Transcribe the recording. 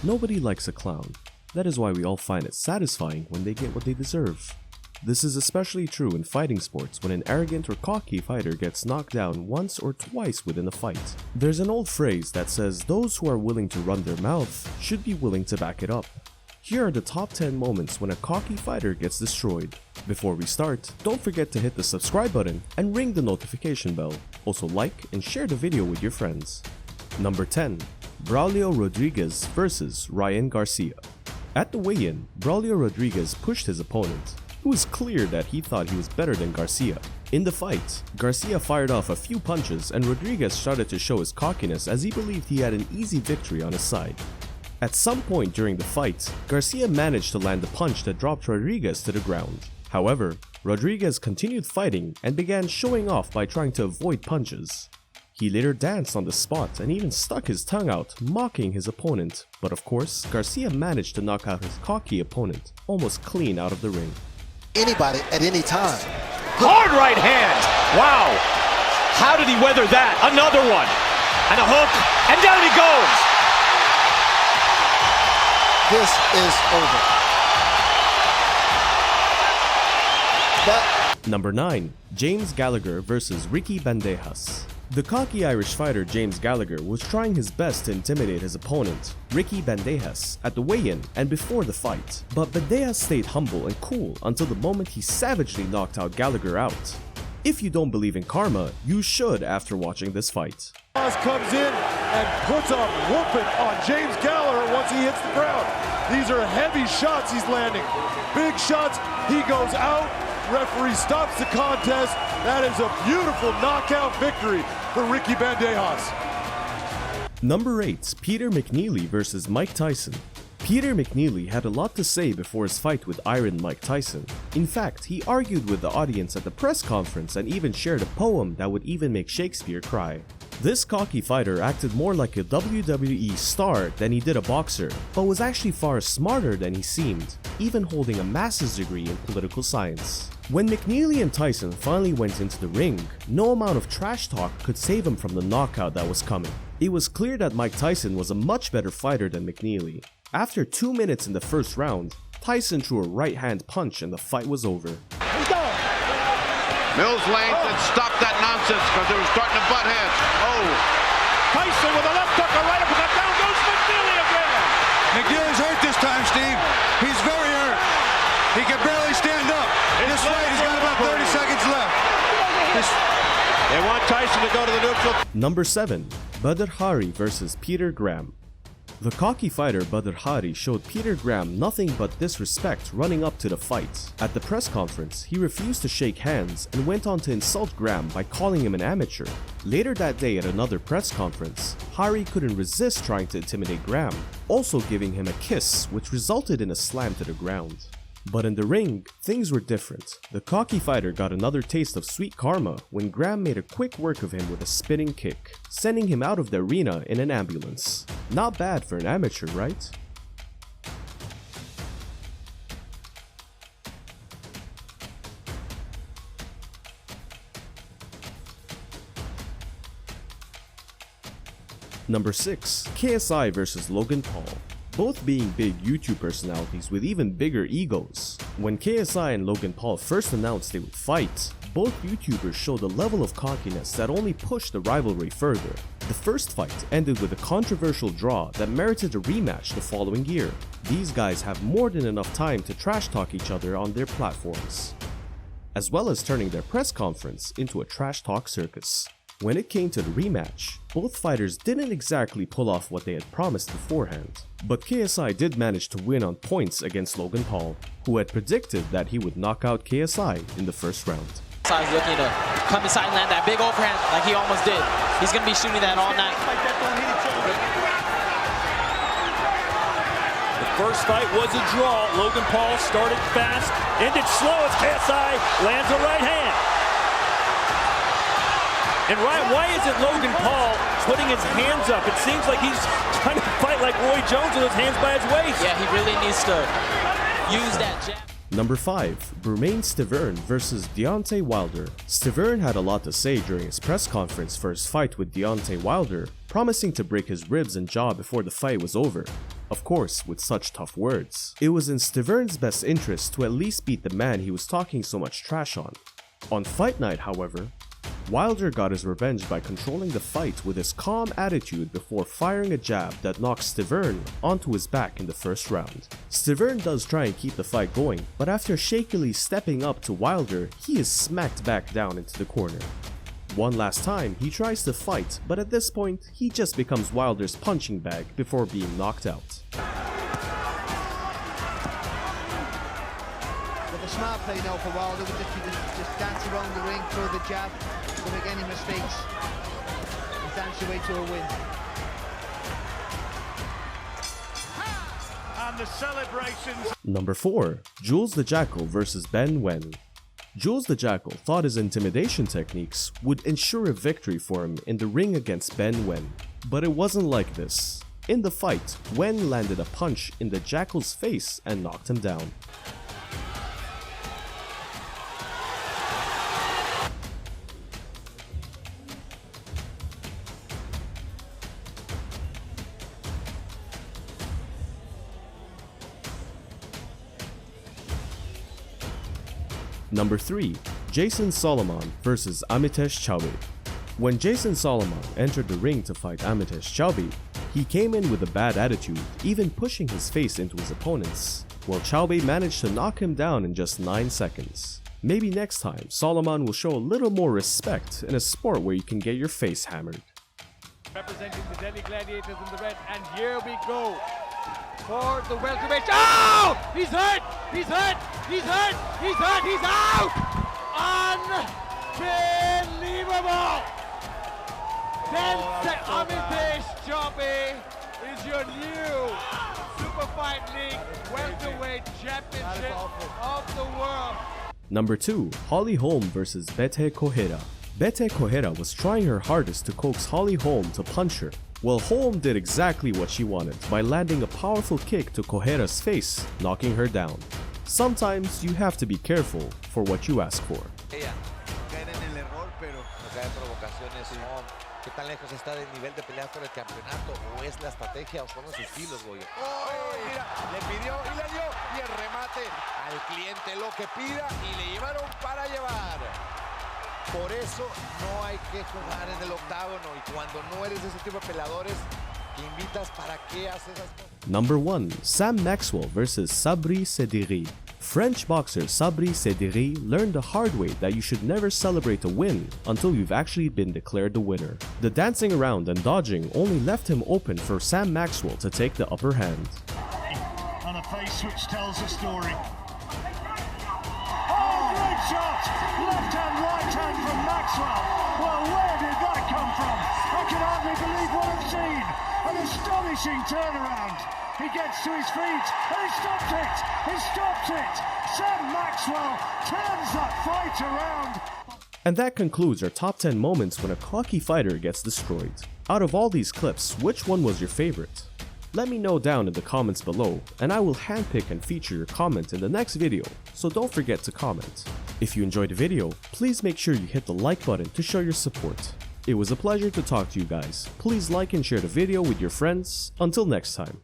Nobody likes a clown. That is why we all find it satisfying when they get what they deserve. This is especially true in fighting sports when an arrogant or cocky fighter gets knocked down once or twice within a fight. There's an old phrase that says those who are willing to run their mouth should be willing to back it up. Here are the top 10 moments when a cocky fighter gets destroyed. Before we start, don't forget to hit the subscribe button and ring the notification bell. Also like and share the video with your friends. Number 10. Braulio Rodriguez vs Ryan Garcia. At the weigh-in, Braulio Rodriguez pushed his opponent. It was clear that he thought he was better than Garcia. In the fight, Garcia fired off a few punches and Rodriguez started to show his cockiness as he believed he had an easy victory on his side. At some point during the fight, Garcia managed to land a punch that dropped Rodriguez to the ground. However, Rodriguez continued fighting and began showing off by trying to avoid punches. He later danced on the spot and even stuck his tongue out, mocking his opponent. But of course, Garcia managed to knock out his cocky opponent almost clean out of the ring. Anybody at any time. Hard right hand! Wow! How did he weather that? Another one! And a hook, and down he goes! This is over. Number 9. James Gallagher vs Ricky Bandejas. The cocky Irish fighter James Gallagher was trying his best to intimidate his opponent, Ricky Bandejas, at the weigh-in and before the fight. But Bandejas stayed humble and cool until the moment he savagely knocked out Gallagher out. If you don't believe in karma, you should after watching this fight. Comes in and puts a whooping on James Gallagher once he hits the ground. These are heavy shots he's landing. Big shots, he goes out. Referee stops the contest. That is a beautiful knockout victory for Ricky Bandejas. Number 8. Peter Mcneely vs Mike Tyson. Peter Mcneely had a lot to say before his fight with Iron Mike Tyson. In fact, he argued with the audience at the press conference and even shared a poem that would even make Shakespeare cry. This cocky fighter acted more like a WWE star than he did a boxer, but was actually far smarter than he seemed, even holding a master's degree in political science. When Mcneely and Tyson finally went into the ring, no amount of trash talk could save him from the knockout that was coming. It was clear that Mike Tyson was a much better fighter than Mcneely. After 2 minutes in the first round, Tyson threw a right-hand punch and the fight was over. Mills lanes and stopped that nonsense because they were starting to butt heads. Oh! Tyson with a left hook, a right uppercut, down goes Mcneely again! McNeely's hurt this time, Steve. He's very hurt. He can barely stand up. This fight, he's got about 30 seconds left. They want Tyson to go to the neutral. Number 7. Badr Hari vs Peter Graham. The cocky fighter Badr Hari showed Peter Graham nothing but disrespect running up to the fight. At the press conference, he refused to shake hands and went on to insult Graham by calling him an amateur. Later that day at another press conference, Hari couldn't resist trying to intimidate Graham, also giving him a kiss which resulted in a slam to the ground. But in the ring, things were different. The cocky fighter got another taste of sweet karma when Graham made a quick work of him with a spinning kick, sending him out of the arena in an ambulance. Not bad for an amateur, right? Number 6. KSI vs Logan Paul. Both being big YouTube personalities with even bigger egos. When KSI and Logan Paul first announced they would fight, both YouTubers showed a level of cockiness that only pushed the rivalry further. The first fight ended with a controversial draw that merited a rematch the following year. These guys have more than enough time to trash talk each other on their platforms, as well as turning their press conference into a trash talk circus. When it came to the rematch, both fighters didn't exactly pull off what they had promised beforehand, but KSI did manage to win on points against Logan Paul, who had predicted that he would knock out KSI in the first round. KSI's looking to come inside and land that big overhand like he almost did. He's going to be shooting that all night. The first fight was a draw. Logan Paul started fast, ended slow as KSI lands a right hand. And Ryan, why isn't Logan Paul putting his hands up? It seems like he's trying to fight like Roy Jones with his hands by his waist. Yeah, he really needs to use that jab. Number 5. Bermane Stiverne vs Deontay Wilder. Stiverne had a lot to say during his press conference for his fight with Deontay Wilder, promising to break his ribs and jaw before the fight was over. of course with such tough words. It was in Stivern's best interest to at least beat the man he was talking so much trash on. On fight night, however, Wilder got his revenge by controlling the fight with his calm attitude before firing a jab that knocked Stivern onto his back in the first round. Stivern does try and keep the fight going, but after shakily stepping up to Wilder, he is smacked back down into the corner. One last time, he tries to fight, but at this point, he just becomes Wilder's punching bag before being knocked out. The smart play now for Wilder would just dance around the ring, throw the jab, don't make any mistakes, and dance your way to a win. And the celebrations. Number 4. Jules the Jackal vs Bennguyen. Jules the Jackal thought his intimidation techniques would ensure a victory for him in the ring against Bennguyen, but it wasn't like this. In the fight, Nguyen landed a punch in the Jackal's face and knocked him down. Number 3. Jason Solomon vs Amitesh Chabot. When Jason Solomon entered the ring to fight Amitesh Chabot, he came in with a bad attitude, even pushing his face into his opponents, while Chabot managed to knock him down in just 9 seconds. Maybe next time, Solomon will show a little more respect in a sport where you can get your face hammered. Representing the Delhi Gladiators in the red, and here we go for the welterweight. Oh! He's hurt! He's hurt! He's hurt! He's hurt! He's out! Unbelievable! Amitesh Chabot is your new Super Fight League welterweight championship of the world. Number 2. Holly Holm vs Bethe Kojera. Bethe Kojera was trying her hardest to coax Holly Holm to punch her. Well, Holm did exactly what she wanted by landing a powerful kick to Kojera's face, knocking her down. Sometimes you have to be careful for what you ask for. ¿Qué tan lejos está del nivel de pelea por el campeonato? ¿O es la estrategia o son los estilos, Goyo? ¡Oh, mira! Le pidió y le dio. Y el remate al cliente lo que pida y le llevaron para llevar. Por eso no hay que jugar en el octágono. Y cuando no eres de ese tipo de peleadores que invitas, ¿para qué haces esas cosas? Number 1. Sam Maxwell vs Sadri. French boxer Sabri Sadri learned the hard way that you should never celebrate a win until you've actually been declared the winner. The dancing around and dodging only left him open for Sam Maxwell to take the upper hand. And a face which tells a story. Oh, great shot! Left hand, right hand from Maxwell. Well, where did that come from? I can hardly believe what I've seen. An astonishing turnaround. He gets to his feet and he stopped it! He stopped it! Sam Maxwell turns that fight around! And that concludes our top 10 moments when a cocky fighter gets destroyed. Out of all these clips, which one was your favorite? Let me know down in the comments below, and I will handpick and feature your comment in the next video, so don't forget to comment. If you enjoyed the video, please make sure you hit the like button to show your support. It was a pleasure to talk to you guys. Please like and share the video with your friends. Until next time.